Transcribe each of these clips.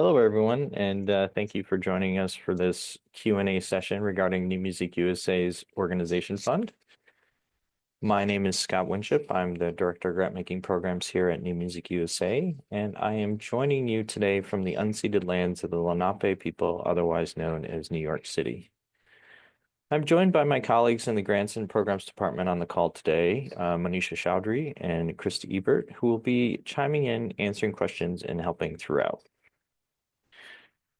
Hello, everyone, and thank you for joining us for this Q&A session regarding New Music USA's Organization Fund. My name is Scott Winship. I'm the Director of Grant-Making Programs here at New Music USA, and I am joining you today from the unceded lands of the Lenape people, otherwise known as New York City. I'm joined by my colleagues in the Grants and Programs Department on the call today, Manisha Chowdhury and Krista Ebert, who will be chiming in, answering questions, and helping throughout.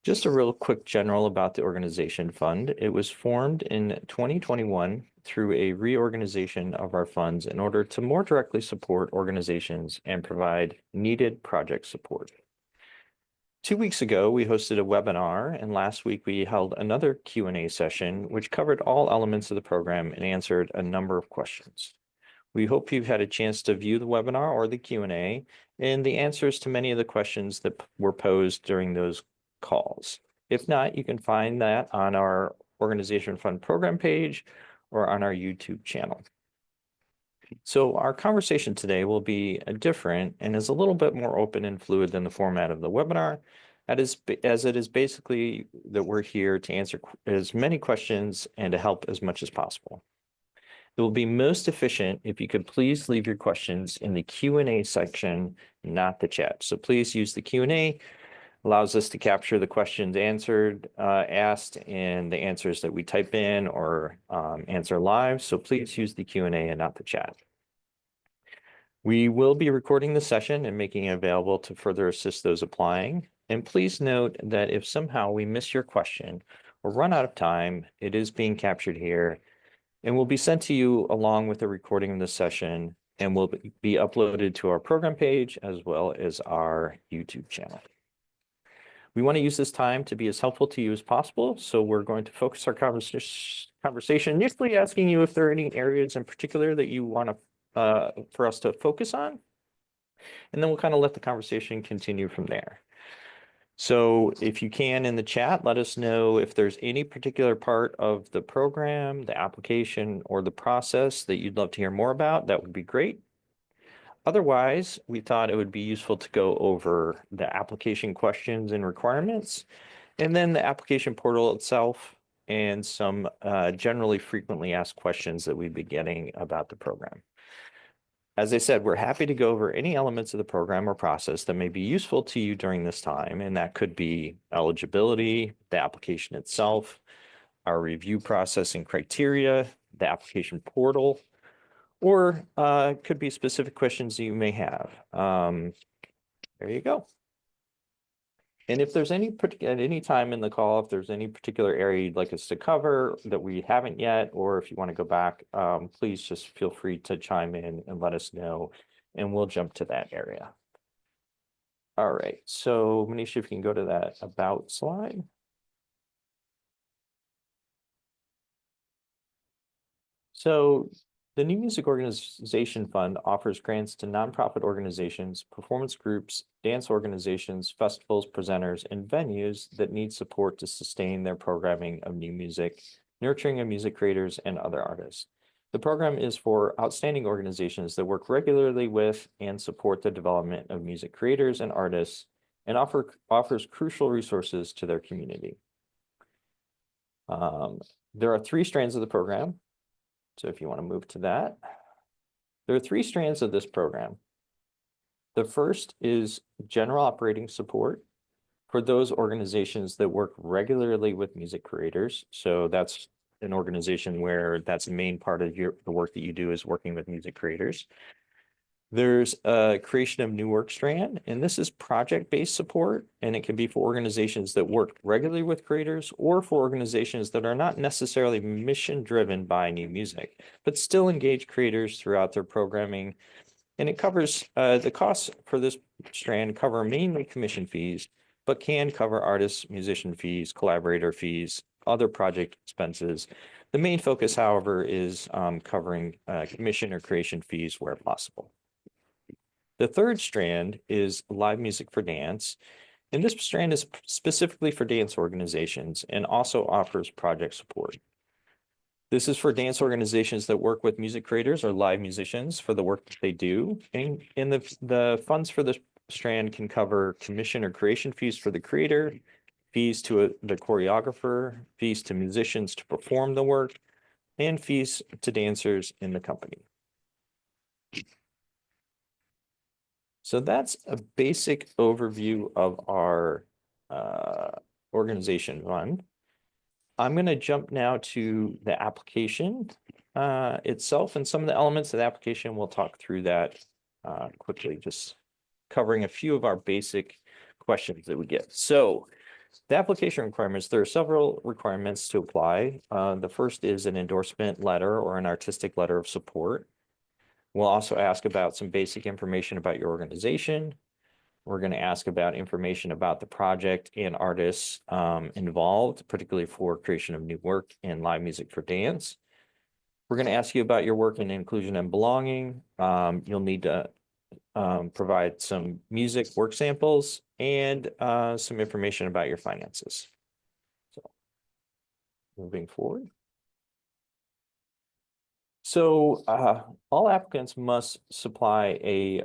Just a real quick general about the organization fund. It was formed in 2021 through a reorganization of our funds in order to more directly support organizations and provide needed project support. 2 weeks ago, we hosted a webinar, and last week we held another Q&A session, which covered all elements of the program and answered a number of questions. We hope you've had a chance to view the webinar or the Q&A and the answers to many of the questions that were posed during those calls. If not, you can find that on our Organization Fund program page or on our YouTube channel. So our conversation today will be different and is a little bit more open and fluid than the format of the webinar, as it is basically that we're here to answer as many questions and to help as much as possible. It will be most efficient if you could please leave your questions in the Q&A section, not the chat. So please use the Q&A. Allows us to capture the questions asked, and the answers that we type in or answer live. So please use the Q&A and not the chat. We will be recording the session and making it available to further assist those applying. And please note that if somehow we miss your question or run out of time, it is being captured here and will be sent to you along with the recording of the session and will be uploaded to our program page as well as our YouTube channel. We want to use this time to be as helpful to you as possible, so we're going to focus our conversation initially asking you if there are any areas in particular that you want for us to focus on, and then we'll kind of let the conversation continue from there. So if you can in the chat, let us know if there's any particular part of the program, the application, or the process that you'd love to hear more about. That would be great. Otherwise, we thought it would be useful to go over the application questions and requirements, and then the application portal itself, and some generally frequently asked questions that we've been getting about the program. As I said, we're happy to go over any elements of the program or process that may be useful to you during this time, and that could be eligibility, the application itself, our review process and criteria, the application portal, or could be specific questions you may have. There you go. And if there's at any time in the call, if there's any particular area you'd like us to cover that we haven't yet, or if you want to go back, please just feel free to chime in and let us know, and we'll jump to that area. All right, so Manisha, if you can go to that about slide. So the New Music Organization Fund offers grants to nonprofit organizations, performance groups, dance organizations, festivals, presenters, and venues that need support to sustain their programming of new music, nurturing of music creators and other artists. The program is for outstanding organizations that work regularly with and support the development of music creators and artists, and offers crucial resources to their community. There are 3 strands of the program. So if you want to move to that, there are 3 strands of this program. The first is general operating support for those organizations that work regularly with music creators. So that's an organization where that's the main part of the work that you do is working with music creators. There's a creation of new work strand, and this is project-based support, and it can be for organizations that work regularly with creators or for organizations that are not necessarily mission-driven by new music, but still engage creators throughout their programming. And it covers the costs for this strand cover mainly commission fees, but can cover artists, musician fees, collaborator fees, other project expenses. The main focus, however, is covering commission or creation fees where possible. The third strand is live music for dance, and this strand is specifically for dance organizations and also offers project support. This is for dance organizations that work with music creators or live musicians for the work that they do, and the funds for this strand can cover commission or creation fees for the creator, fees to the choreographer, fees to musicians to perform the work, and fees to dancers in the company. So that's a basic overview of our organization fund. I'm going to jump now to the application itself, and some of the elements of the application. We'll talk through that quickly, just covering a few of our basic questions that we get. So the application requirements, there are several requirements to apply. The first is an endorsement letter or an artistic letter of support. We'll also ask about some basic information about your organization. We're going to ask about information about the project and artists involved, particularly for creation of new work and live music for dance. We're going to ask you about your work in inclusion and belonging. You'll need to provide some music work samples and some information about your finances. So, moving forward. So all applicants must supply a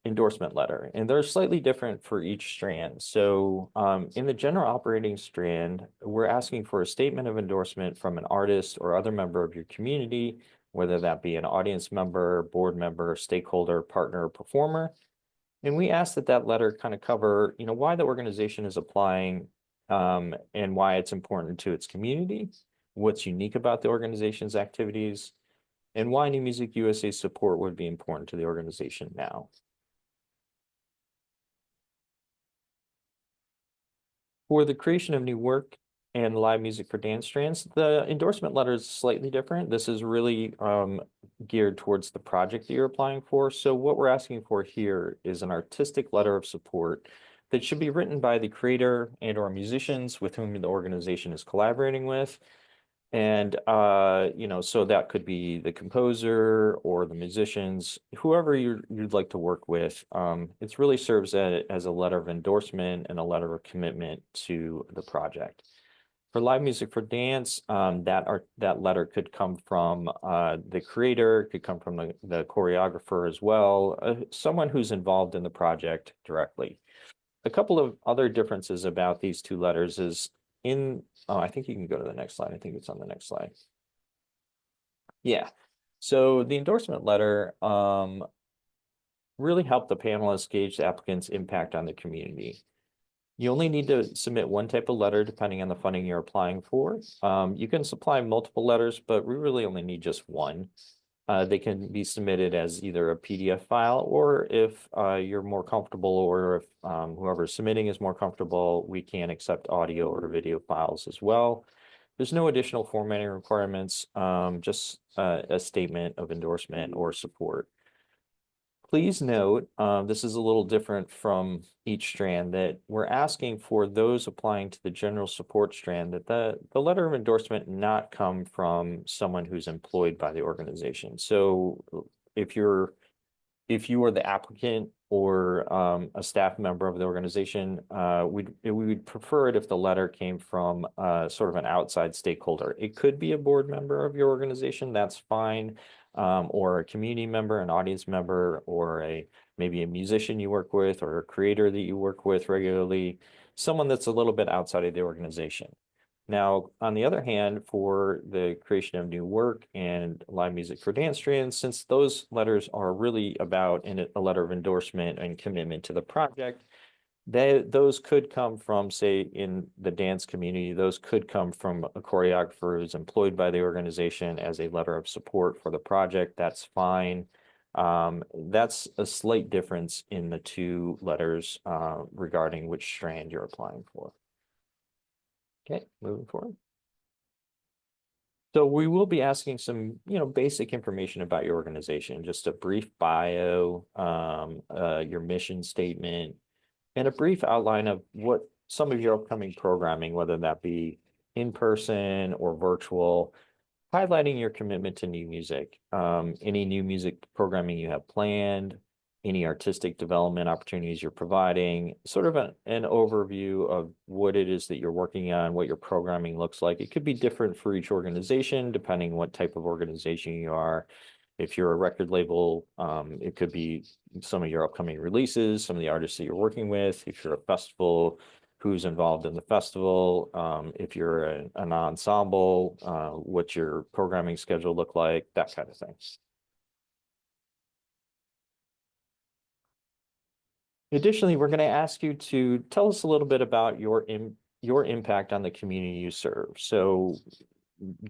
endorsement letter, and they're slightly different for each strand. So in the general operating strand, we're asking for a statement of endorsement from an artist or other member of your community, whether that be an audience member, board member, stakeholder, partner, or performer. And we ask that that letter kind of cover, why the organization is applying and why it's important to its community, what's unique about the organization's activities, and why New Music USA support would be important to the organization now. For the creation of new work and live music for dance strands, the endorsement letter is slightly different. This is really geared towards the project that you're applying for. So what we're asking for here is an artistic letter of support that should be written by the creator and or musicians with whom the organization is collaborating with. And, so that could be the composer or the musicians, whoever you'd like to work with. It really serves as a letter of endorsement and a letter of commitment to the project. For live music for dance, that letter could come from the creator, could come from the choreographer as well, someone who's involved in the project directly. A couple of other differences about these two letters is I think you can go to the next slide. I think it's on the next slide. Yeah. So the endorsement letter really helped the panelists gauge the applicant's impact on the community. You only need to submit one type of letter depending on the funding you're applying for. You can supply multiple letters, but we really only need just one. They can be submitted as either a PDF file, or if you're more comfortable, or if whoever's submitting is more comfortable, we can accept audio or video files as well. There's no additional formatting requirements, just a statement of endorsement or support. Please note, this is a little different from each strand, that we're asking for those applying to the general support strand that the letter of endorsement not come from someone who's employed by the organization. So if you are the applicant or a staff member of the organization, we would prefer it if the letter came from sort of an outside stakeholder. It could be a board member of your organization, that's fine. Or a community member, an audience member, or maybe a musician you work with, or a creator that you work with regularly, someone that's a little bit outside of the organization. Now, on the other hand, for the creation of new work and live music for dance strands, since those letters are really about a letter of endorsement and commitment to the project, those could come from, say, in the dance community, those could come from a choreographer who's employed by the organization as a letter of support for the project. That's fine. That's a slight difference in the two letters regarding which strand you're applying for. Okay, moving forward. So we will be asking some, basic information about your organization, just a brief bio, your mission statement, and a brief outline of what some of your upcoming programming, whether that be in person or virtual, highlighting your commitment to new music, any new music programming you have planned, any artistic development opportunities you're providing, sort of an overview of what it is that you're working on, what your programming looks like. It could be different for each organization, depending what type of organization you are. If you're a record label, it could be some of your upcoming releases, some of the artists that you're working with. If you're a festival, who's involved in the festival. If you're an ensemble, what's your programming schedule look like, that kind of thing. Additionally, we're going to ask you to tell us a little bit about your impact on the community you serve. So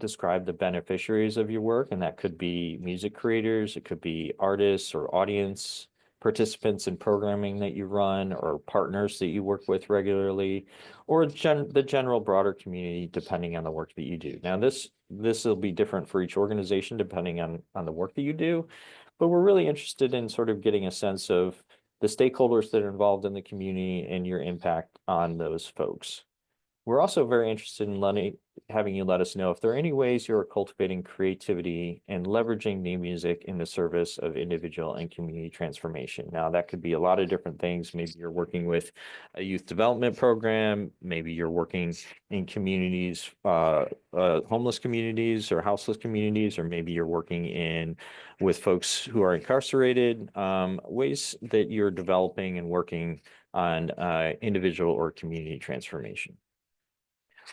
describe the beneficiaries of your work, and that could be music creators, it could be artists or audience participants in programming that you run, or partners that you work with regularly, or the general broader community, depending on the work that you do. Now, this will be different for each organization depending on the work that you do, but we're really interested in sort of getting a sense of the stakeholders that are involved in the community and your impact on those folks. We're also very interested in having you let us know if there are any ways you're cultivating creativity and leveraging new music in the service of individual and community transformation. Now, that could be a lot of different things. Maybe you're working with a youth development program. Maybe you're working in communities, homeless communities or houseless communities, or maybe you're working with folks who are incarcerated, ways that you're developing and working on individual or community transformation.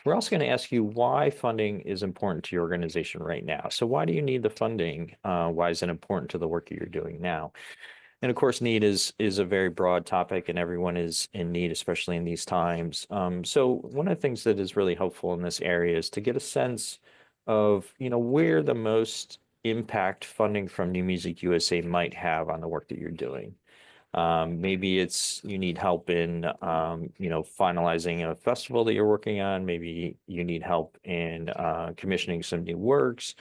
We're also going to ask you why funding is important to your organization right now. So why do you need the funding? Why is it important to the work that you're doing now? And of course, need is a very broad topic, and everyone is in need, especially in these times. So one of the things that is really helpful in this area is to get a sense of, where the most impact funding from New Music USA might have on the work that you're doing. Maybe it's you need help in, finalizing a festival that you're working on. Maybe you need help in commissioning some new works,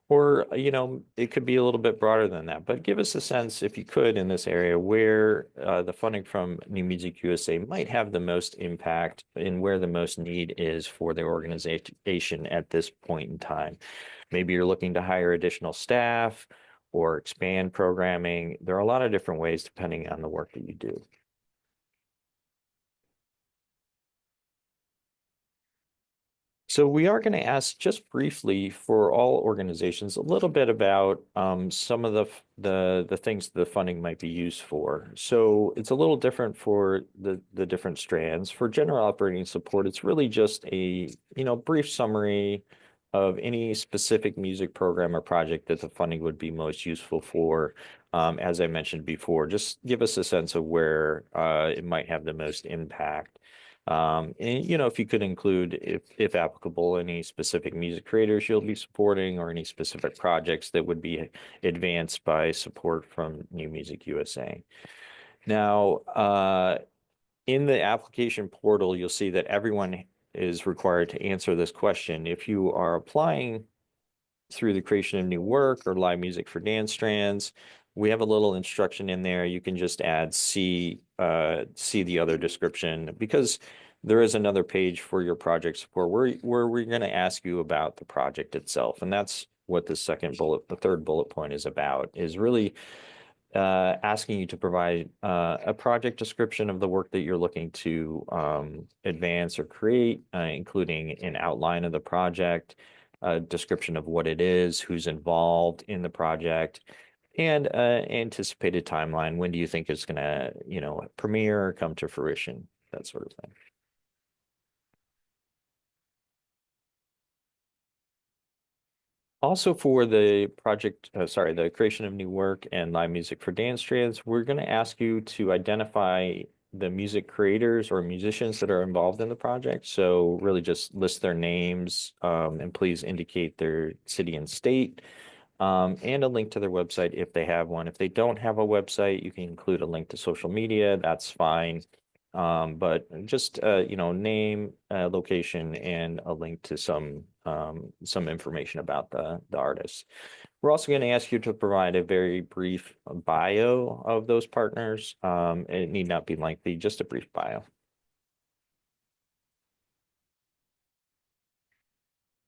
or, it could be a little bit broader than that. But give us a sense, if you could, in this area where the funding from New Music USA might have the most impact and where the most need is for the organization at this point in time. Maybe you're looking to hire additional staff or expand programming. There are a lot of different ways depending on the work that you do. So we are going to ask just briefly for all organizations a little bit about some of the things the funding might be used for. So it's a little different for the different strands. For general operating support, it's really just a brief summary of any specific music program or project that the funding would be most useful for. As I mentioned before, just give us a sense of where it might have the most impact. And if you could include, if applicable, any specific music creators you'll be supporting, or any specific projects that would be advanced by support from New Music USA. Now, in the application portal, you'll see that everyone is required to answer this question. If you are applying through the creation of new work or live music for dance strands, we have a little instruction in there. You can just add see the other description, because there is another page for your project support where we're going to ask you about the project itself. And that's what the third bullet point is about, is really asking you to provide a project description of the work that you're looking to advance or create, including an outline of the project, a description of what it is, who's involved in the project, and anticipated timeline. When do you think it's going to, premiere or come to fruition, that sort of thing. Also, for the project, the creation of new work and live music for dance strands, we're going to ask you to identify the music creators or musicians that are involved in the project. So really just list their names, and please indicate their city and state, and a link to their website if they have one. If they don't have a website, you can include a link to social media. That's fine. But just name, location, and a link to some information about the artists. We're also going to ask you to provide a very brief bio of those partners. It need not be lengthy, just a brief bio.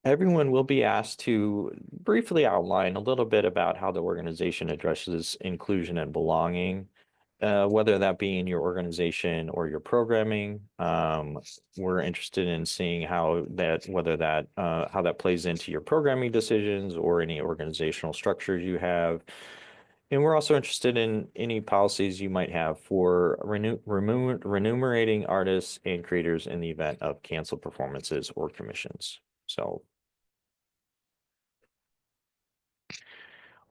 Everyone will be asked to briefly outline a little bit about how the organization addresses inclusion and belonging. whether that be in your organization or your programming. We're interested in seeing how that plays into your programming decisions or any organizational structures you have. And we're also interested in any policies you might have for remunerating artists and creators in the event of canceled performances or commissions. So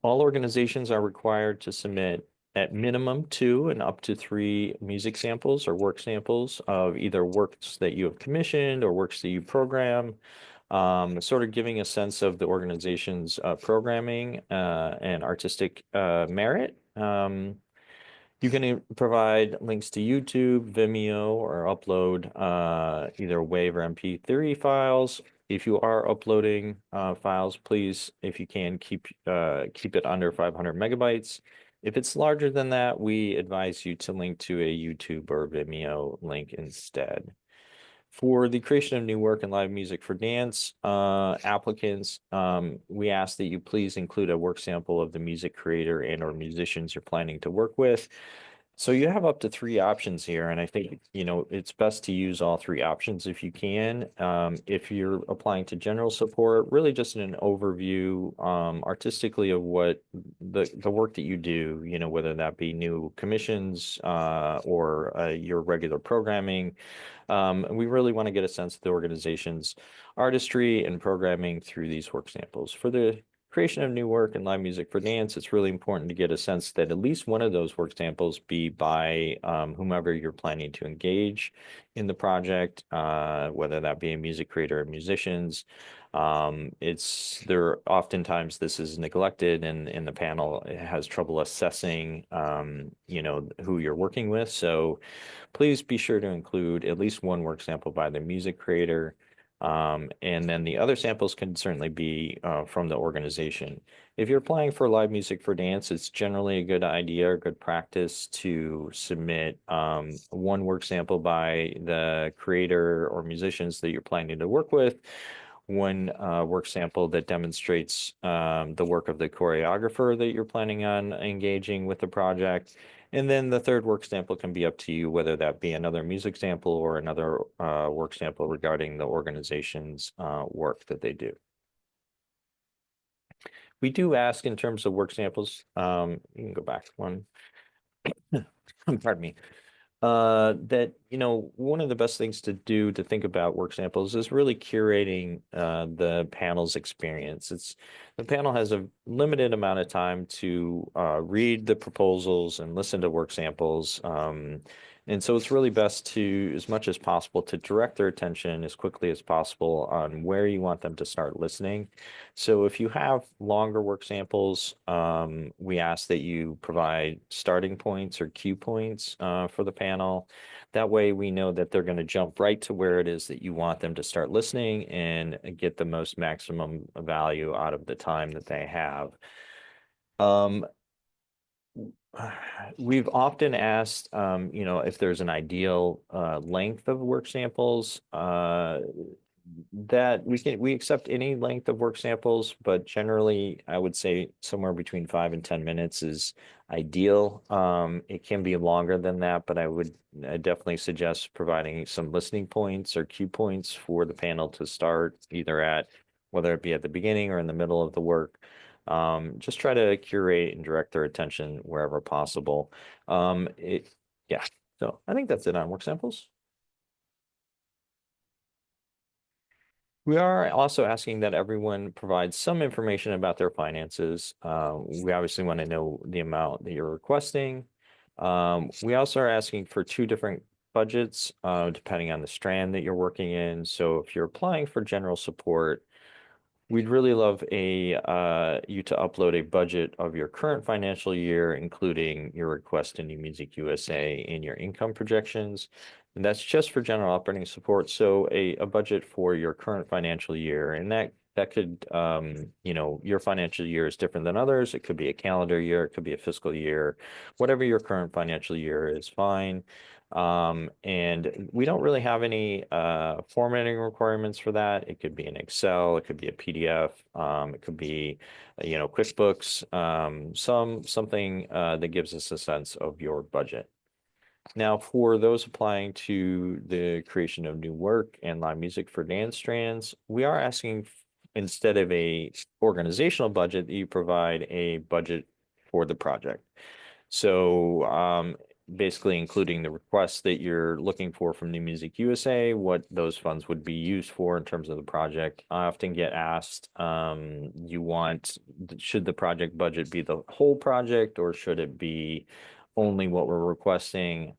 all organizations are required to submit at minimum 2 and up to 3 music samples or work samples of either works that you have commissioned or works that you program, sort of giving a sense of the organization's programming and artistic merit. You can provide links to YouTube, Vimeo, or upload either WAV or MP3 files. If you are uploading files, please, if you can, keep it under 500 megabytes. If it's larger than that, we advise you to link to a YouTube or Vimeo link instead. For the creation of new work and live music for dance applicants, we ask that you please include a work sample of the music creator and or musicians you're planning to work with. So you have up to 3 options here, and I think, it's best to use all 3 options if you can. If you're applying to general support, really just an overview artistically of what the work that you do, whether that be new commissions or your regular programming. We really want to get a sense of the organization's artistry and programming through these work samples. For the creation of new work and live music for dance, it's really important to get a sense that at least one of those work samples be by whomever you're planning to engage in the project, whether that be a music creator or musicians. Oftentimes this is neglected and the panel has trouble assessing, who you're working with. So please be sure to include at least one work sample by the music creator. And then the other samples can certainly be from the organization. If you're applying for live music for dance, it's generally a good idea or good practice to submit one work sample by the creator or musicians that you're planning to work with, one work sample that demonstrates the work of the choreographer that you're planning on engaging with the project. And then the third work sample can be up to you, whether that be another music sample or another work sample regarding the organization's work that they do. We do ask in terms of work samples, you can go back one, pardon me, that, one of the best things to do to think about work samples is really curating the panel's experience. The panel has a limited amount of time to read the proposals and listen to work samples. And so it's really best to, as much as possible, to direct their attention as quickly as possible on where you want them to start listening. So if you have longer work samples, we ask that you provide starting points or cue points for the panel. That way we know that they're going to jump right to where it is that you want them to start listening and get the most maximum value out of the time that they have. We've often asked, if there's an ideal length of work samples, that we accept any length of work samples, but generally I would say somewhere between 5 and 10 minutes is ideal. It can be longer than that, but I would definitely suggest providing some listening points or cue points for the panel to start either at, whether it be at the beginning or in the middle of the work. Just try to curate and direct their attention wherever possible. Yeah, so I think that's it on work samples. We are also asking that everyone provide some information about their finances. We obviously want to know the amount that you're requesting. We also are asking for 2 different budgets, depending on the strand that you're working in. So if you're applying for general support, we'd really love you to upload a budget of your current financial year, including your request to New Music USA and your income projections. And that's just for general operating support. So a budget for your current financial year. And that could, your financial year is different than others. It could be a calendar year, it could be a fiscal year, whatever your current financial year is fine. And we don't really have any formatting requirements for that. It could be an Excel, it could be a PDF, it could be, QuickBooks, something that gives us a sense of your budget. Now, for those applying to the creation of new work and live music for dance strands, we are asking instead of a organizational budget, that you provide a budget for the project. So basically including the requests that you're looking for from New Music USA, what those funds would be used for in terms of the project. I often get asked, should the project budget be the whole project or should it be only what we're requesting?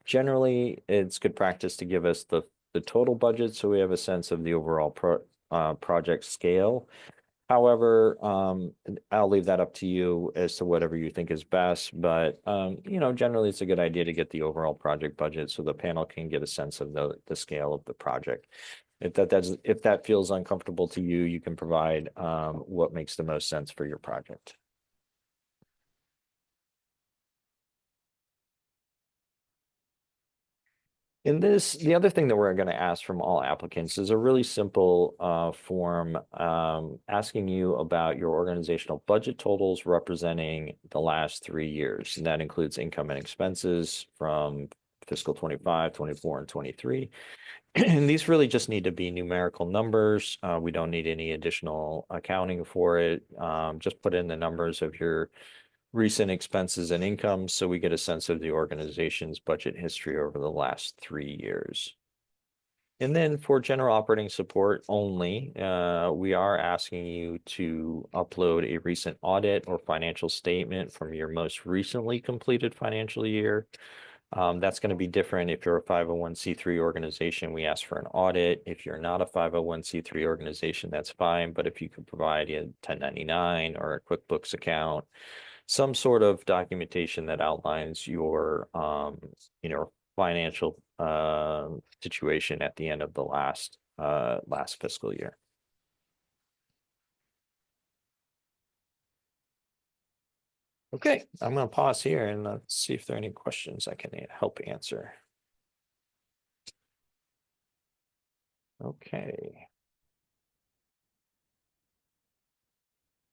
Generally, it's good practice to give us the total budget so we have a sense of the overall project scale. However, I'll leave that up to you as to whatever you think is best, but generally it's a good idea to get the overall project budget so the panel can get a sense of the scale of the project. If that feels uncomfortable to you, you can provide what makes the most sense for your project. The other thing that we're going to ask from all applicants is a really simple form asking you about your organizational budget totals representing the last 3 years. And that includes income and expenses from fiscal 25, 24, and 23. And these really just need to be numerical numbers. We don't need any additional accounting for it. Just put in the numbers of your recent expenses and incomes so we get a sense of the organization's budget history over the last 3 years. And then for general operating support only, we are asking you to upload a recent audit or financial statement from your most recently completed financial year. That's going to be different if you're a 501c3 organization. We ask for an audit. If you're not a 501c3 organization, that's fine. But if you could provide a 1099 or a QuickBooks account, some sort of documentation that outlines your financial situation at the end of the last fiscal year. Okay, I'm going to pause here and let's see if there are any questions I can help answer. Okay.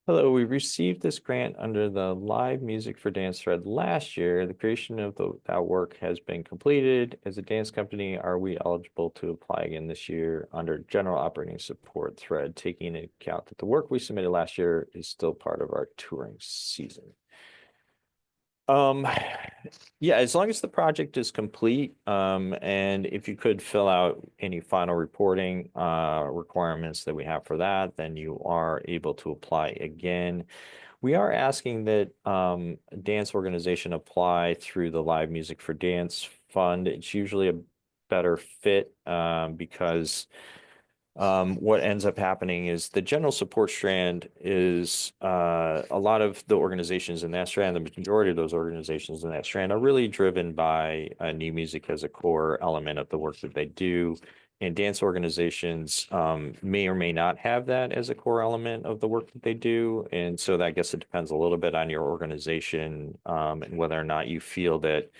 Hello, we received this grant under the Live Music for Dance thread last year. The creation of that work has been completed. As a dance company, are we eligible to apply again this year under general operating support thread, taking into account that the work we submitted last year is still part of our touring season? Yeah, as long as the project is complete, and if you could fill out any final reporting requirements that we have for that, then you are able to apply again. We are asking that a dance organization apply through the Live Music for Dance Fund. It's usually a better fit because what ends up happening is the general support strand is a lot of the organizations in that strand, the majority of those organizations in that strand are really driven by new music as a core element of the work that they do. And dance organizations may or may not have that as a core element of the work that they do. And so I guess it depends a little bit on your organization and whether or not you feel that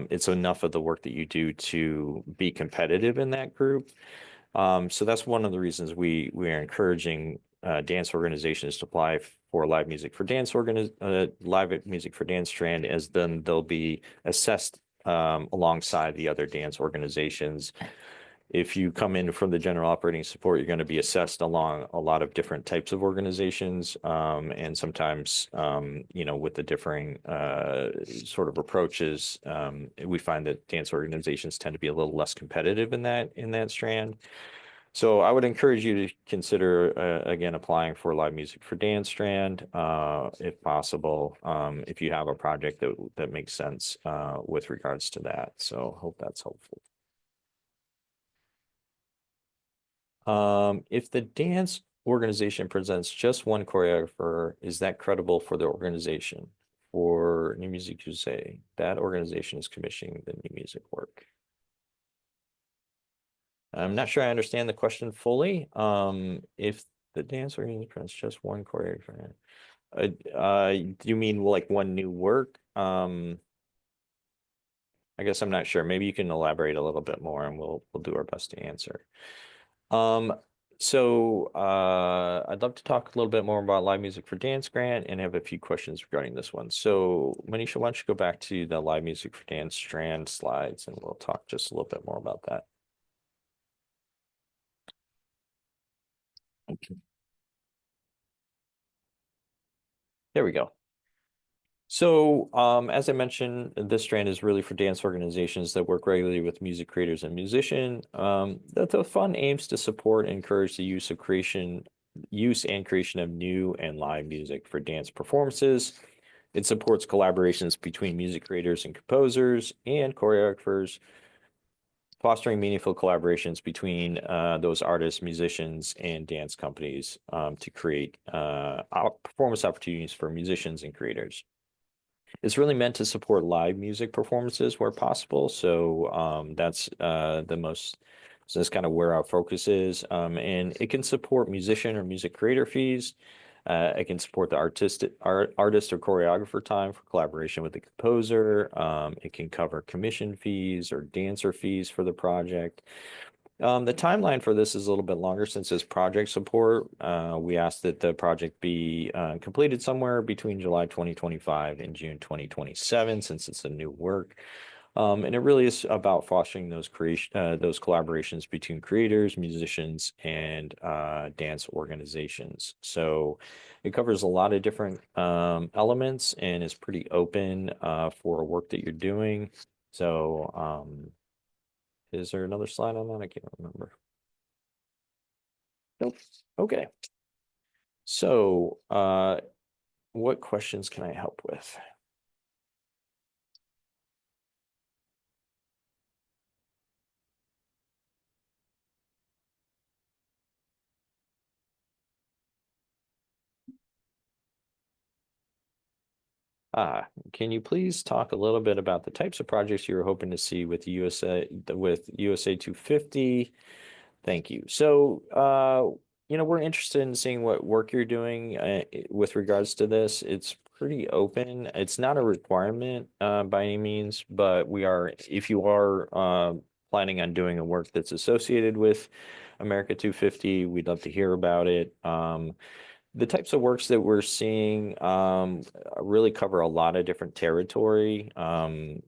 it's enough of the work that you do to be competitive in that group. So that's one of the reasons we are encouraging dance organizations to apply for Live Music for Dance Live Music for Dance strand, as then they'll be assessed alongside the other dance organizations. If you come in from the general operating support, you're going to be assessed along a lot of different types of organizations, and sometimes with the differing sort of approaches, we find that dance organizations tend to be a little less competitive in that strand. So I would encourage you to consider again applying for Live Music for Dance strand if possible, if you have a project that makes sense with regards to that. So hope that's helpful. If the dance organization presents just one choreographer, is that credible for the organization? For New Music USA, that organization is commissioning the new music work. I'm not sure I understand the question fully. If the dance organization presents just one choreographer, do you mean like one new work? I guess I'm not sure. Maybe you can elaborate a little bit more and we'll do our best to answer. Um, I'd love to talk a little bit more about Live Music for Dance grant and have a few questions regarding this one. So Manisha, why don't you go back to the Live Music for Dance strand slides and we'll talk just a little bit more about that. Okay. There we go. So, as I mentioned, this strand is really for dance organizations that work regularly with music creators and musicians. The fund aims to support and encourage the use and creation of new and live music for dance performances. It supports collaborations between music creators and composers and choreographers, fostering meaningful collaborations between those artists, musicians, and dance companies to create performance opportunities for musicians and creators. It's really meant to support live music performances where possible. So that's so that's kind of where our focus is. And it can support musician or music creator fees. It can support the artist or choreographer time for collaboration with the composer. It can cover commission fees or dancer fees for the project. The timeline for this is a little bit longer since it's project support. We asked that the project be completed somewhere between July 2025 and June 2027, since it's a new work. And it really is about fostering those collaborations between creators, musicians, and dance organizations. So it covers a lot of different elements and is pretty open for work that you're doing. So is there another slide on that? I can't remember. Nope. Okay. So, what questions can I help with? Can you please talk a little bit about the types of projects you were hoping to see with USA 250? Thank you. So, we're interested in seeing what work you're doing with regards to this. It's pretty open. It's not a requirement by any means, but if you are planning on doing a work that's associated with America 250, we'd love to hear about it. The types of works that we're seeing really cover a lot of different territory. Whether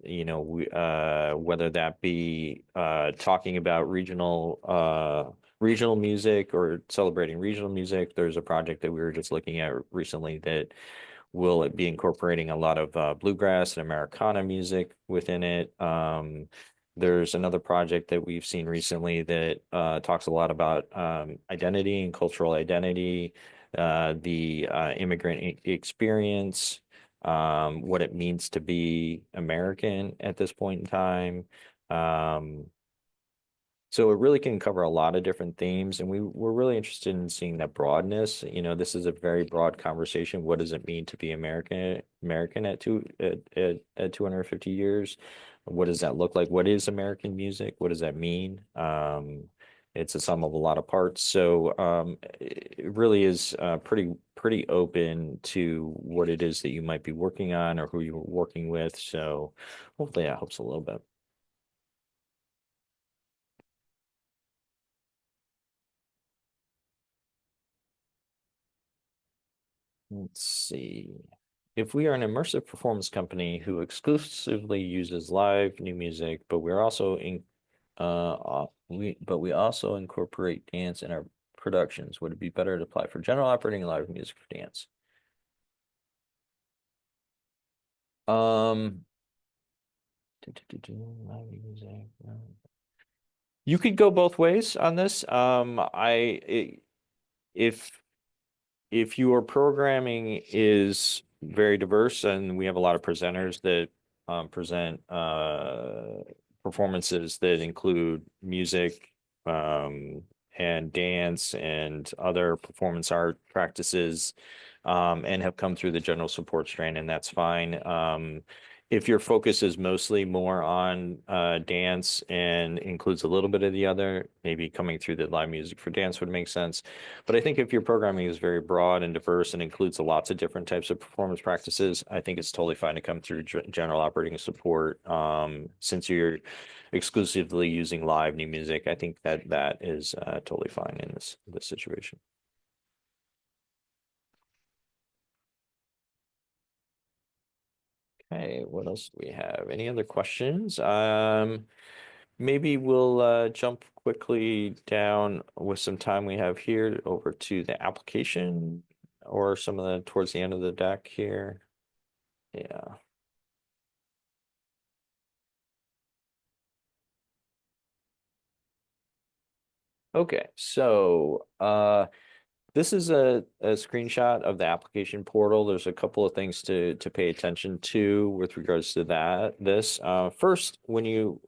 that be talking about regional music or celebrating regional music. There's a project that we were just looking at recently that will be incorporating a lot of bluegrass and Americana music within it. There's another project that we've seen recently that talks a lot about identity and cultural identity, the immigrant experience, what it means to be American at this point in time. So it really can cover a lot of different themes, and we're really interested in seeing that broadness. This is a very broad conversation. What does it mean to be American at 250 years? What does that look like? What is American music? What does that mean? It's a sum of a lot of parts. So it really is pretty open to what it is that you might be working on or who you're working with. So hopefully that helps a little bit. Let's see. If we are an immersive performance company who exclusively uses live new music, but we're also we also incorporate dance in our productions, would it be better to apply for general operating and live music for dance? Um, live music. You could go both ways on this. If your programming is very diverse and we have a lot of presenters that present performances that include music and dance and other performance art practices and have come through the general support strain, and that's fine. If your focus is mostly more on dance and includes a little bit of the other, maybe coming through the live music for dance would make sense. But I think if your programming is very broad and diverse and includes lots of different types of performance practices, I think it's totally fine to come through general operating support. Since you're exclusively using live new music, I think that that is totally fine in this situation. Okay, what else do we have? Any other questions? Maybe we'll jump quickly down with some time we have here over to the application or some of the towards the end of the deck here. Yeah. Okay, so this is a screenshot of the application portal. There's a couple of things to pay attention to with regards to this. First, when you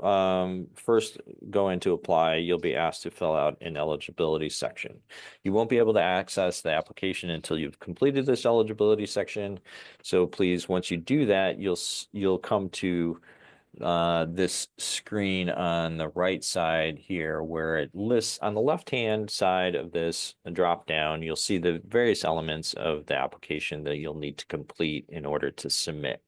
first go in to apply, you'll be asked to fill out an eligibility section. You won't be able to access the application until you've completed this eligibility section. So please, once you do that, you'll come to this screen on the right side here where it lists on the left-hand side of this drop down, you'll see the various elements of the application that you'll need to complete in order to submit.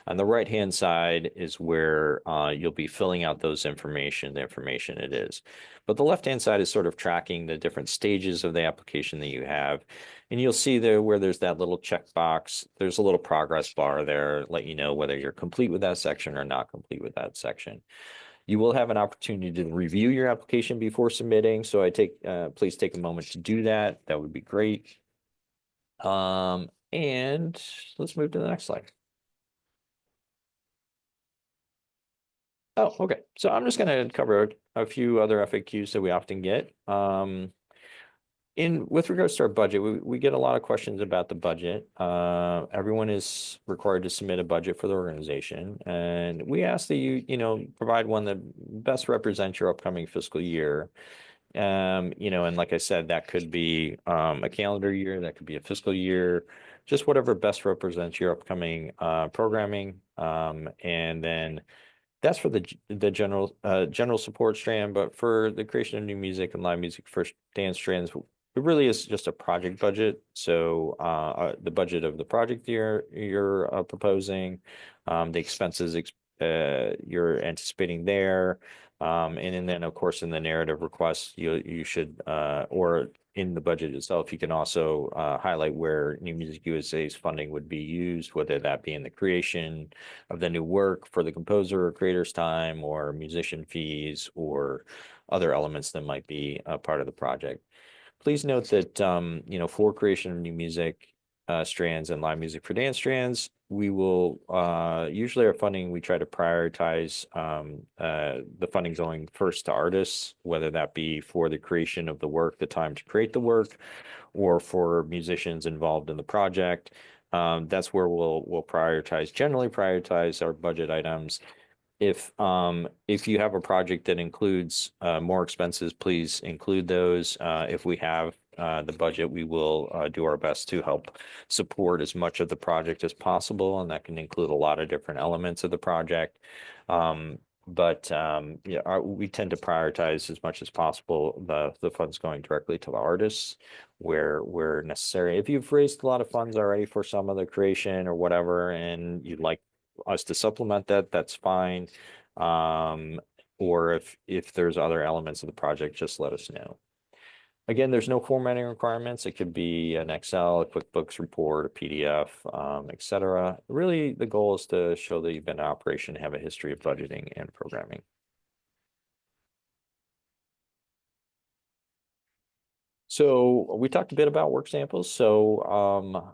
On the right-hand side is where you'll be filling out the information it is. But the left-hand side is sort of tracking the different stages of the application that you have. And you'll see there where there's that little checkbox, there's a little progress bar there, let you know whether you're complete with that section or not complete with that section. You will have an opportunity to review your application before submitting. So please take a moment to do that. That would be great. And let's move to the next slide. Oh, okay. So I'm just going to cover a few other FAQs that we often get. With regards to our budget, we get a lot of questions about the budget. Everyone is required to submit a budget for the organization, and we ask that you provide one that best represents your upcoming fiscal year. And like I said, that could be a calendar year, that could be a fiscal year, just whatever best represents your upcoming programming. And then that's for the general support strand, but for the creation of new music and live music for dance strands, it really is just a project budget. So the budget of the project you're proposing, the expenses you're anticipating there, and then of course in the narrative request you should or in the budget itself, you can also highlight where New Music USA's funding would be used, whether that be in the creation of the new work for the composer or creator's time, or musician fees, or other elements that might be a part of the project. Please note that for creation of new music strands and live music for dance strands, we will usually our funding, we try to prioritize the funding going first to artists, whether that be for the creation of the work, the time to create the work, or for musicians involved in the project. That's where we'll generally prioritize our budget items. If you have a project that includes more expenses, please include those. If we have the budget, we will do our best to help support as much of the project as possible, and that can include a lot of different elements of the project. But yeah, we tend to prioritize as much as possible the funds going directly to the artists where necessary. If you've raised a lot of funds already for some of the creation or whatever, and you'd like us to supplement that, that's fine. Or if there's other elements of the project, just let us know. Again, there's no formatting requirements. It could be an Excel, a QuickBooks report, a PDF, etc. Really, the goal is to show that you've been in operation, have a history of budgeting and programming. So we talked a bit about work samples. So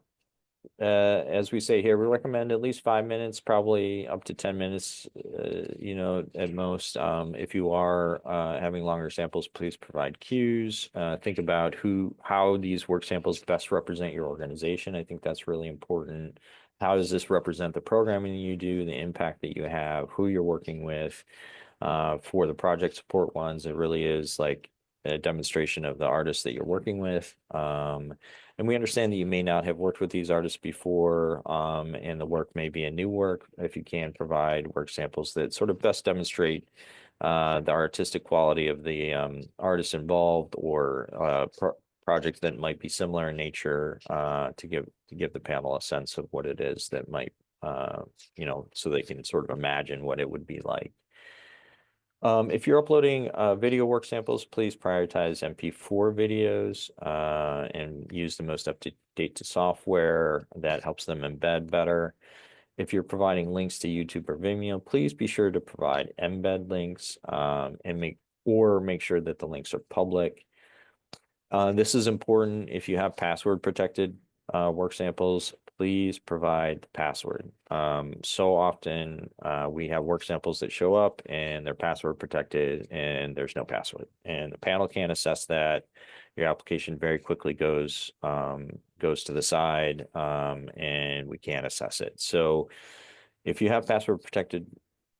as we say here, we recommend at least 5 minutes, probably up to 10 minutes, at most. If you are having longer samples, please provide cues. Think about how these work samples best represent your organization. I think that's really important. How does this represent the programming you do, the impact that you have, who you're working with? For the project support ones, it really is like a demonstration of the artist that you're working with. And we understand that you may not have worked with these artists before, and the work may be a new work. If you can provide work samples that sort of best demonstrate the artistic quality of the artists involved, or projects that might be similar in nature, to give the panel a sense of what it is that might, so they can sort of imagine what it would be like. If you're uploading video work samples, please prioritize MP4 videos and use the most up-to-date software that helps them embed better. If you're providing links to YouTube or Vimeo, please be sure to provide embed links, and make sure that the links are public. This is important. If you have password protected work samples, please provide the password. So often we have work samples that show up and they're password protected and there's no password, and the panel can't assess that. Your application very quickly goes to the side, and we can't assess it. So if you have password protected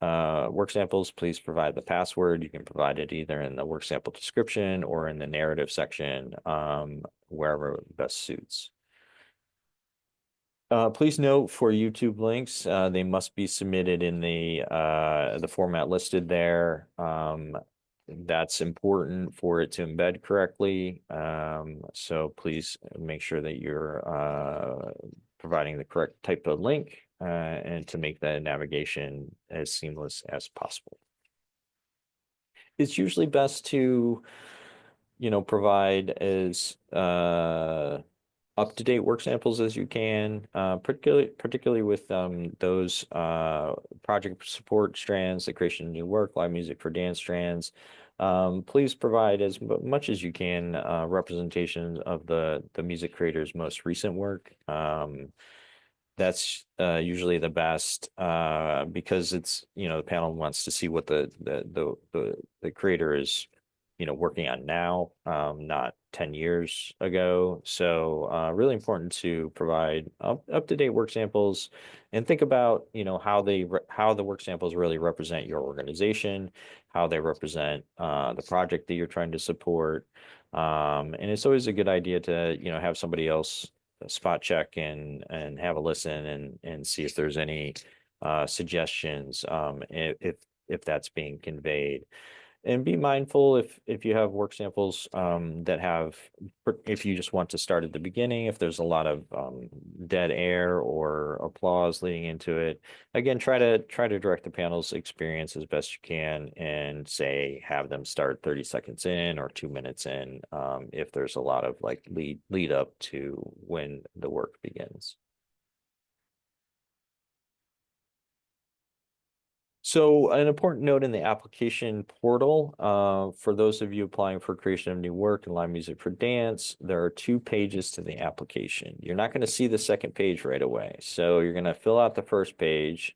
work samples, please provide the password. You can provide it either in the work sample description or in the narrative section, wherever best suits. Please note, for YouTube links, they must be submitted in the format listed there. That's important for it to embed correctly. So please make sure that you're providing the correct type of link, and to make the navigation as seamless as possible. It's usually best to, provide as up-to-date work samples as you can, particularly with those project support strands, the creation of new work, live music for dance strands. Please provide as much as you can representation of the music creator's most recent work. That's usually the best, because it's, the panel wants to see what the creator is, working on now, not 10 years ago. So really important to provide up-to-date work samples, and think about, how the work samples really represent your organization, how they represent the project that you're trying to support. And it's always a good idea to, have somebody else spot check and have a listen and see if there's any suggestions, if that's being conveyed. And be mindful if you have work samples that have, if you just want to start at the beginning, if there's a lot of dead air or applause leading into it, again, try to direct the panel's experience as best you can, and say have them start 30 seconds in or 2 minutes in, if there's a lot of like lead up to when the work begins. So an important note in the application portal, for those of you applying for creation of new work and live music for dance, there are 2 pages to the application. You're not going to see the second page right away. So you're going to fill out the first page,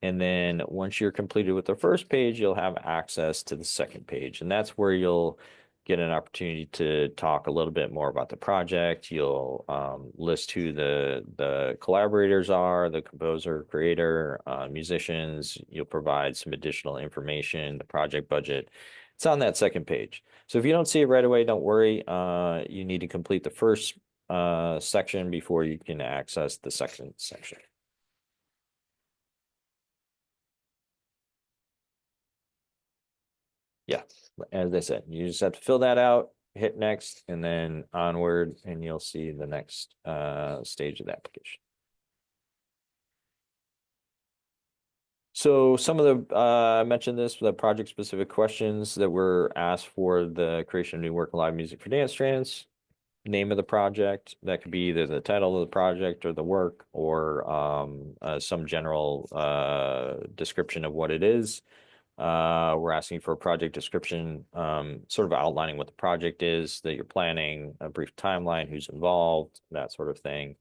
and then once you're completed with the first page, you'll have access to the second page. And that's where you'll get an opportunity to talk a little bit more about the project. You'll list who the collaborators are, the composer, creator, musicians. You'll provide some additional information, the project budget. It's on that second page. So if you don't see it right away, don't worry. You need to complete the first section before you can access the second section. Yeah, as I said, you just have to fill that out, hit next, and then onward, and you'll see the next stage of the application. So some of the, I mentioned this, the project specific questions that were asked for the creation of new work and live music for dance strands. Name of the project, that could be either the title of the project or the work, or some general description of what it is. We're asking for a project description, sort of outlining what the project is that you're planning, a brief timeline, who's involved, that sort of thing.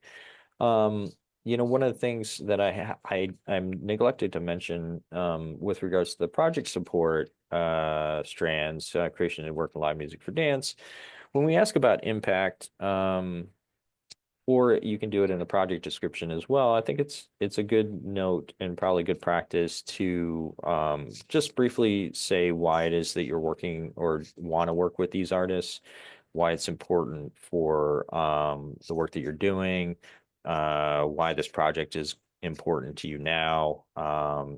One of the things that I'm neglected to mention, with regards to the project support strands, creation and work and live music for dance, when we ask about impact, or you can do it in a project description as well. I think it's a good note and probably good practice to just briefly say why it is that you're working or want to work with these artists, why it's important for the work that you're doing, why this project is important to you now,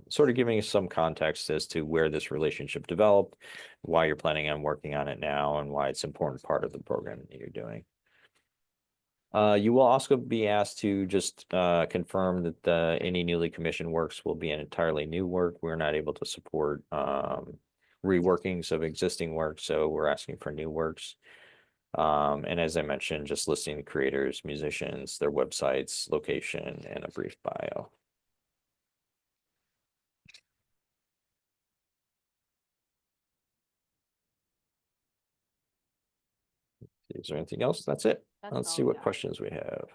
sort of giving us some context as to where this relationship developed, why you're planning on working on it now, and why it's an important part of the program that you're doing. You will also be asked to just confirm that any newly commissioned works will be an entirely new work. We're not able to support reworkings of existing works, so we're asking for new works. And as I mentioned, just listing the creators, musicians, their websites, location, and a brief bio. Is there anything else? That's it. That's Let's all see we what got. questions we have.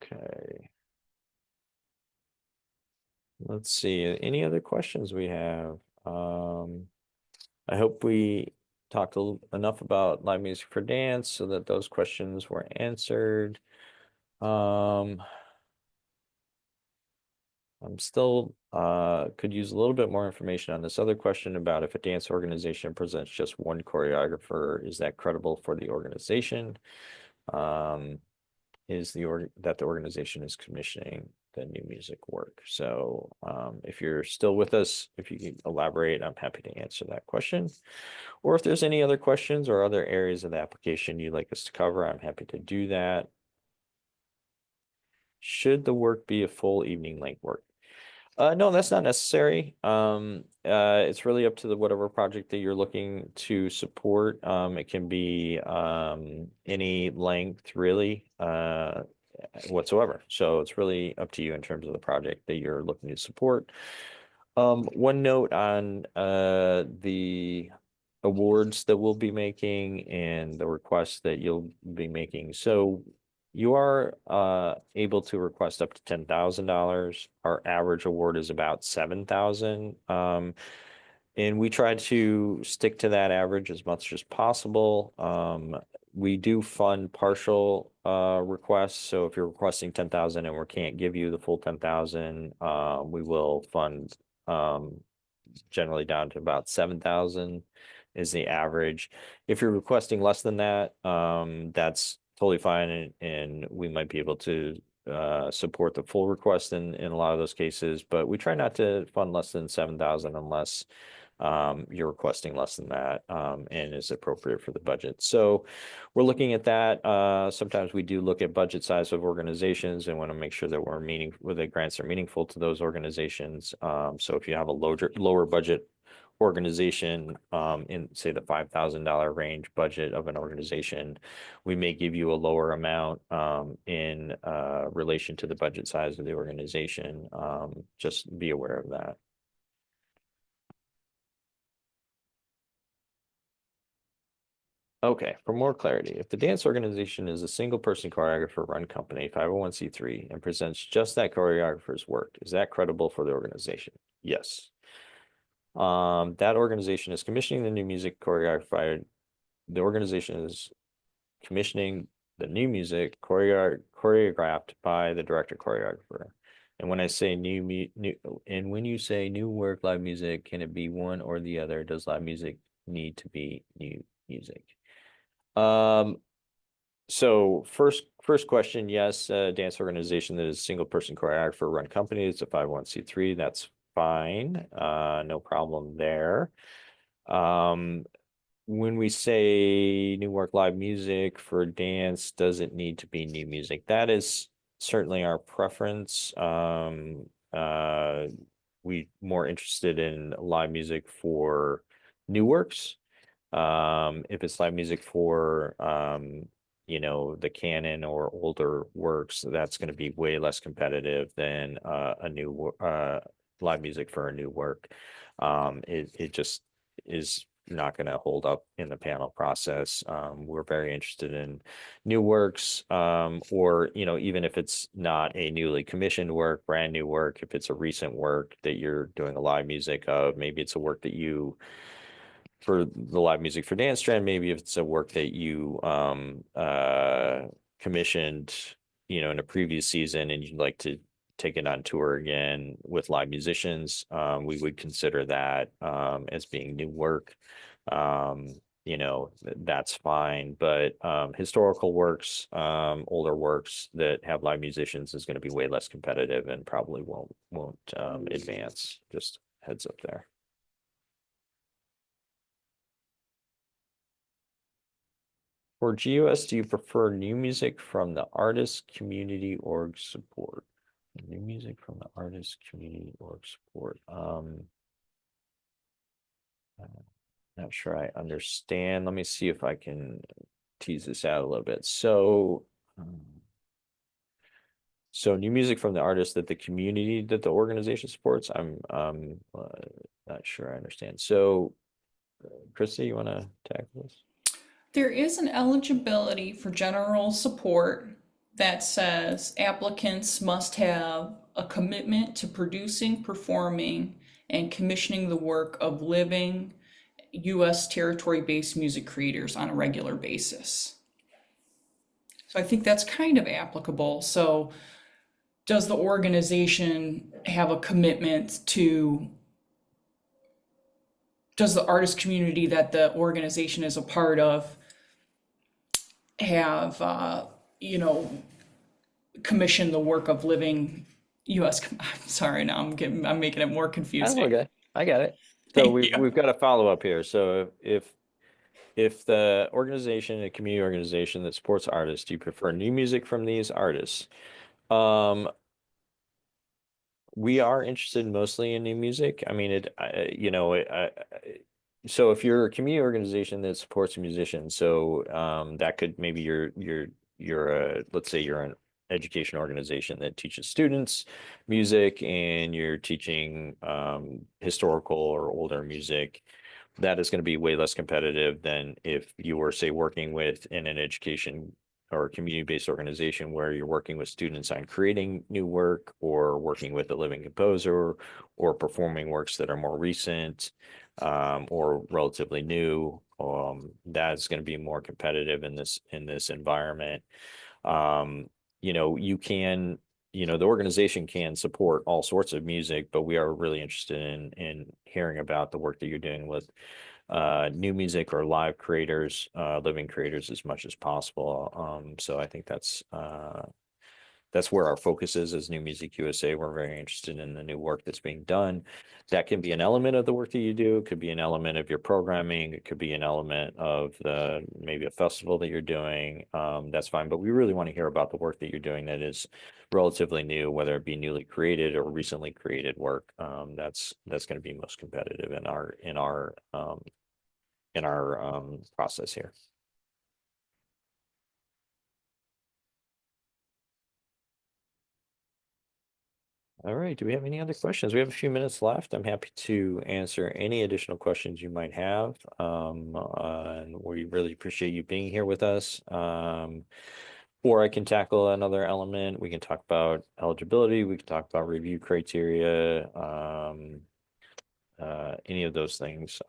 Okay. Let's see, any other questions we have? I hope we talked enough about live music for dance so that those questions were answered. I'm still could use a little bit more information on this other question about if a dance organization presents just one choreographer, is that credible for the organization? Is that the organization is commissioning the new music work. So if you're still with us, if you can elaborate, I'm happy to answer that question. Or if there's any other questions or other areas of the application you'd like us to cover, I'm happy to do that. Should the work be a full evening length work? No, that's not necessary. It's really up to the whatever project that you're looking to support. It can be any length really whatsoever. So it's really up to you in terms of the project that you're looking to support. One note on the awards that we'll be making and the requests that you'll be making. So you are able to request up to $10,000. Our average award is about 7,000. And we try to stick to that average as much as possible. We do fund partial requests. So if you're requesting 10,000 and we can't give you the full 10,000, we will fund generally down to about 7,000 is the average. If you're requesting less than that, that's totally fine, and we might be able to support the full request in a lot of those cases, but we try not to fund less than 7,000 unless you're requesting less than that and is appropriate for the budget. So we're looking at that. Sometimes we do look at budget size of organizations and want to make sure that the grants are meaningful to those organizations. So if you have a lower budget organization in say the $5,000 range budget of an organization, we may give you a lower amount in relation to the budget size of the organization. Just be aware of that. Okay, for more clarity, if the dance organization is a single person choreographer run company, 501(c)(3, and presents just that choreographer's work, is that credible for the organization? Yes. That organization is commissioning the new music choreographed. The organization is commissioning the new music choreographed by the director choreographer. And when I say when you say new work, live music, can it be one or the other? Does live music need to be new music? So first question, yes, dance organization that is a single person choreographer run company. It's a 501(c)(3. That's fine. No problem there. When we say new work live music for dance, does it need to be new music? That is certainly our preference. We more interested in live music for new works. If it's live music for the canon or older works, that's going to be way less competitive than a new live music for a new work. It just is not going to hold up in the panel process. We're very interested in new works, or even if it's not a newly commissioned work, brand new work, if it's a recent work that you're doing a live music of, maybe it's a work that you for the live music for dance strand, maybe if it's a work that you commissioned, in a previous season and you'd like to take it on tour again with live musicians, we would consider that as being new work. That's fine. But historical works, older works that have live musicians is going to be way less competitive and probably won't advance. Just heads up there. For GUS, do you prefer new music from the artist, community, org support? New music from the artist, community, org support. Not sure I understand. Let me see if I can tease this out a little bit. So new music from the artist that the community that the organization supports. I'm not sure I understand. So, Christy, you want to tackle this? There is an eligibility for general support that says applicants must have a commitment to producing, performing, and commissioning the work of living U.S. territory-based music creators on a regular basis. So I think that's kind of applicable. So does the organization have a commitment to, does the artist community that the organization is a part of have, commissioned the work of living U.S. I'm sorry, now I'm making it more That's confusing. okay. I got it. So Thank we've you. we've got a follow up here. So if the organization, a community organization that supports artists, do you prefer new music from these artists? We are interested mostly in new music. I mean, so if you're a community organization that supports musicians, so that could maybe let's say you're an education organization that teaches students music and you're teaching historical or older music. That is going to be way less competitive than if you were, say, working with in an education or community-based organization where you're working with students on creating new work or working with a living composer or performing works that are more recent or relatively new. That's going to be more competitive in this environment. You can, the organization can support all sorts of music, but we are really interested in hearing about the work that you're doing with new music or live creators, living creators as much as possible. So I think that's where our focus is as New Music USA. We're very interested in the new work that's being done. That can be an element of the work that you do. It could be an element of your programming. It could be an element of maybe a festival that you're doing. That's fine. But we really want to hear about the work that you're doing that is relatively new, whether it be newly created or recently created work. That's going to be most competitive in our process here. All right. Do we have any other questions? We have a few minutes left. I'm happy to answer any additional questions you might have. And we really appreciate you being here with us. Or I can tackle another element. We can talk about eligibility. We can talk about review criteria, any of those things.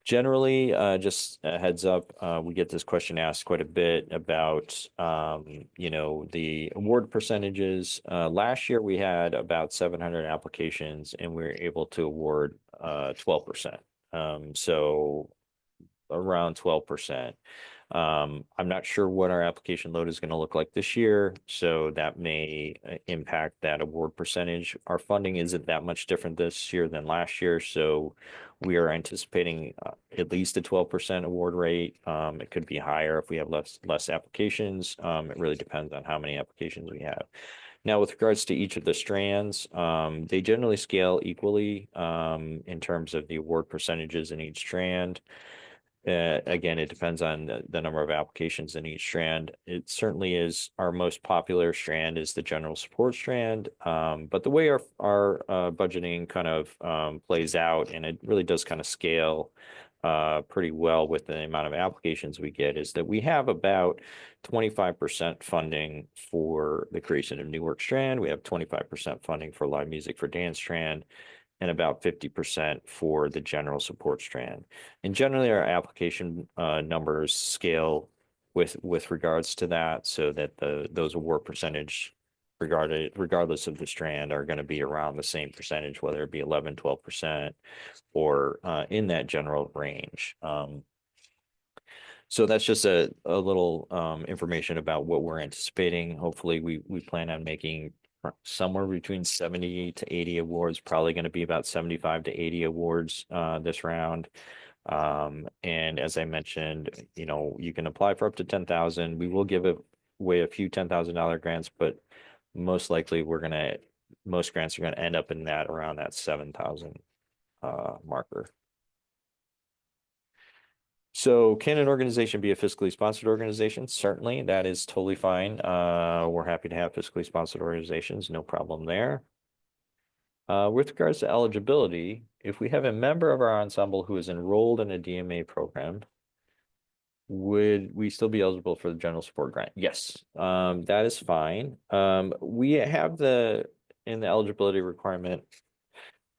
Generally, just a heads up, we get this question asked quite a bit about, the award percentages. Last year we had about 700 applications and we were able to award 12%. So around 12%. I'm not sure what our application load is going to look like this year, so that may impact that award percentage. Our funding isn't that much different this year than last year, so we are anticipating at least a 12% award rate. It could be higher if we have less applications. It really depends on how many applications we have. Now, with regards to each of the strands, they generally scale equally in terms of the award percentages in each strand. Again, it depends on the number of applications in each strand. It certainly is our most popular strand is the general support strand. But the way our budgeting kind of plays out, and it really does kind of scale pretty well with the amount of applications we get, is that we have about 25% funding for the creation of new work strand. We have 25% funding for live music for dance strand. and about 50% for the general support strand. And generally our application numbers scale with regards to that, so that those award percentage regardless of the strand are going to be around the same percentage, whether it be 11, 12% or in that general range. So that's just a little information about what we're anticipating. Hopefully we plan on making somewhere between 70 to 80 awards, probably going to be about 75 to 80 awards this round. And as I mentioned, you know, you can apply for up to 10,000. We will give away a few $10,000 grants, but most likely most grants are gonna end up in that around that 7,000 marker. So can an organization be a fiscally sponsored organization? Certainly, that is totally fine. We're happy to have fiscally sponsored organizations, no problem there. With regards to eligibility, if we have a member of our ensemble who is enrolled in a DMA program, would we still be eligible for the general support grant? Yes, that is fine. We have in the eligibility requirement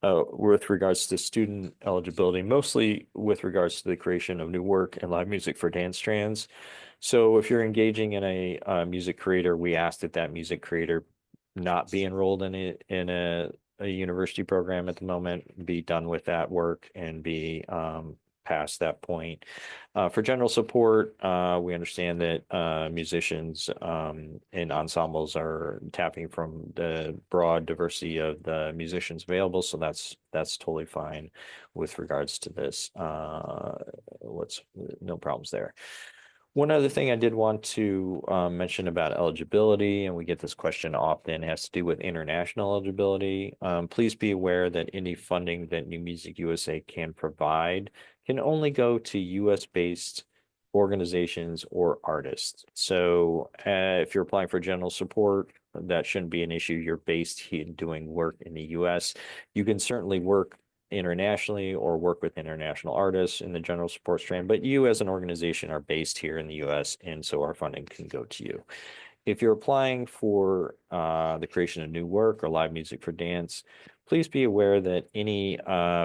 with regards to student eligibility, mostly with regards to the creation of new work and live music for dance strands. So if you're engaging in a music creator, we ask that music creator not be enrolled in a university program at the moment, be done with that work and be past that point. For general support, we understand that musicians and ensembles are tapping from the broad diversity of the musicians available, so that's totally fine with regards to this. No problems there. One other thing I did want to mention about eligibility, and we get this question often, has to do with international eligibility. Please be aware that any funding that New Music USA can provide can only go to US-based organizations or artists. So if you're applying for general support, that shouldn't be an issue. You're based here doing work in the US. You can certainly work internationally or work with international artists in the general support strand, but you as an organization are based here in the US, and so our funding can go to you. If you're applying for the creation of new work or live music for dance, please be aware that any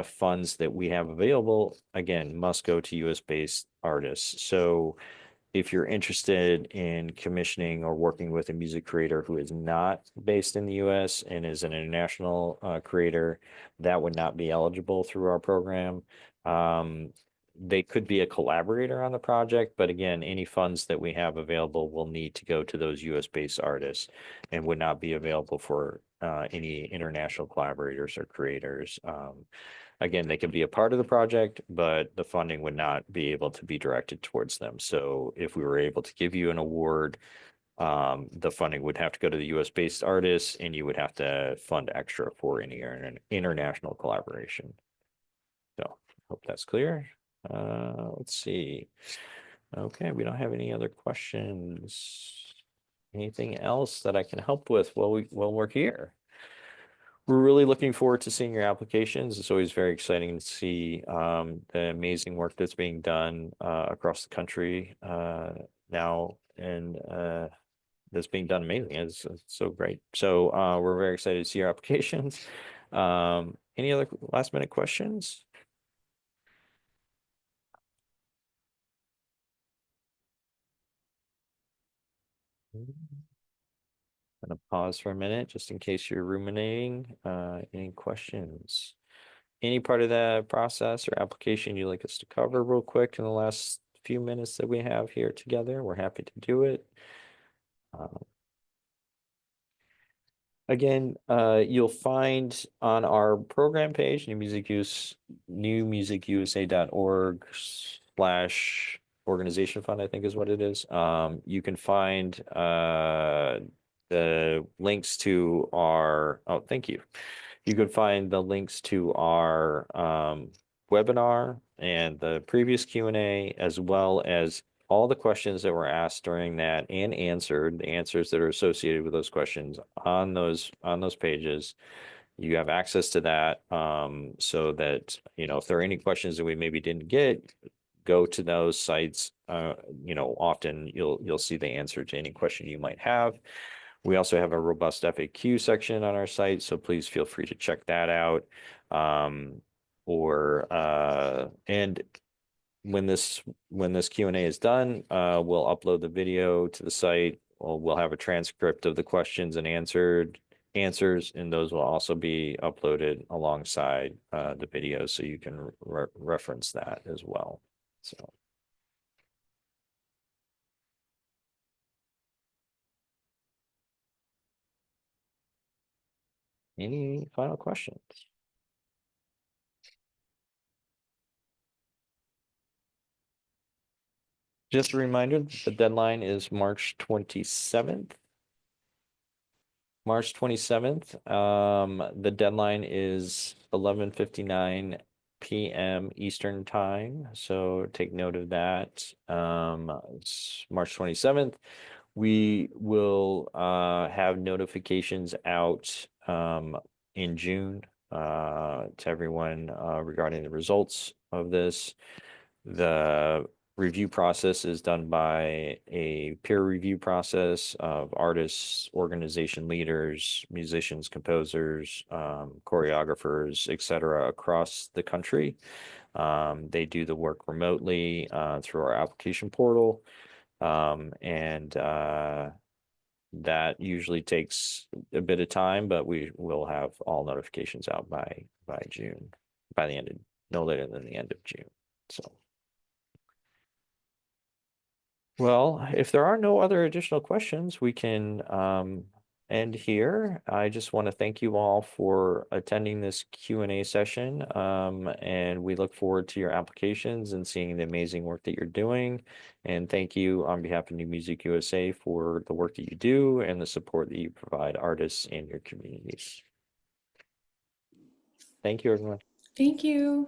funds that we have available, again, must go to US-based artists. So if you're interested in commissioning or working with a music creator who is not based in the US and is an international creator, that would not be eligible through our program. They could be a collaborator on the project, but again, any funds that we have available will need to go to those US-based artists and would not be available for any international collaborators or creators. Again, they can be a part of the project, but the funding would not be able to be directed towards them. So if we were able to give you an award, the funding would have to go to the US-based artists, and you would have to fund extra for any international collaboration. So hope that's clear. Let's see. Okay, we don't have any other questions. Anything else that I can help with while we're here? We're really looking forward to seeing your applications. It's always very exciting to see the amazing work that's being done across the country now, and that's being done amazing. It's so great. So we're very excited to see your applications. Any other last minute questions? I'm gonna pause for a minute just in case you're ruminating. Any questions? Any part of the process or application you'd like us to cover real quick in the last few minutes that we have here together? We're happy to do it. Again, you'll find on our program page, newmusicusa.org/organization fund, I think is what it is. You can find the links to our, oh, thank you. You can find the links to our webinar and the previous Q&A, as well as all the questions that were asked during that and answered, the answers that are associated with those questions on those pages. You have access to that, so that, you know, if there are any questions that we maybe didn't get, go to those sites. You know, often you'll see the answer to any question you might have. We also have a robust FAQ section on our site, so please feel free to check that out. And when this Q&A is done, we'll upload the video to the site. We'll have a transcript of the questions and answers, and those will also be uploaded alongside the video, so you can reference that as well. So. Any final questions? Just a reminder, the deadline is March 27th. March 27th. The deadline is 11:59 p.m. Eastern time. So take note of that. It's March 27th. We will have notifications out in June to everyone regarding the results of this. The review process is done by a peer review process of artists, organization leaders, musicians, composers, choreographers, etc. across the country. They do the work remotely through our application portal. And that usually takes a bit of time, but we will have all notifications out by June, by the end of, no later than the end of June. So. Well, if there are no other additional questions, we can end here. I just want to thank you all for attending this Q&A session, and we look forward to your applications and seeing the amazing work that you're doing. And thank you on behalf of New Music USA for the work that you do and the support that you provide artists and your communities. Thank you, everyone. Thank you.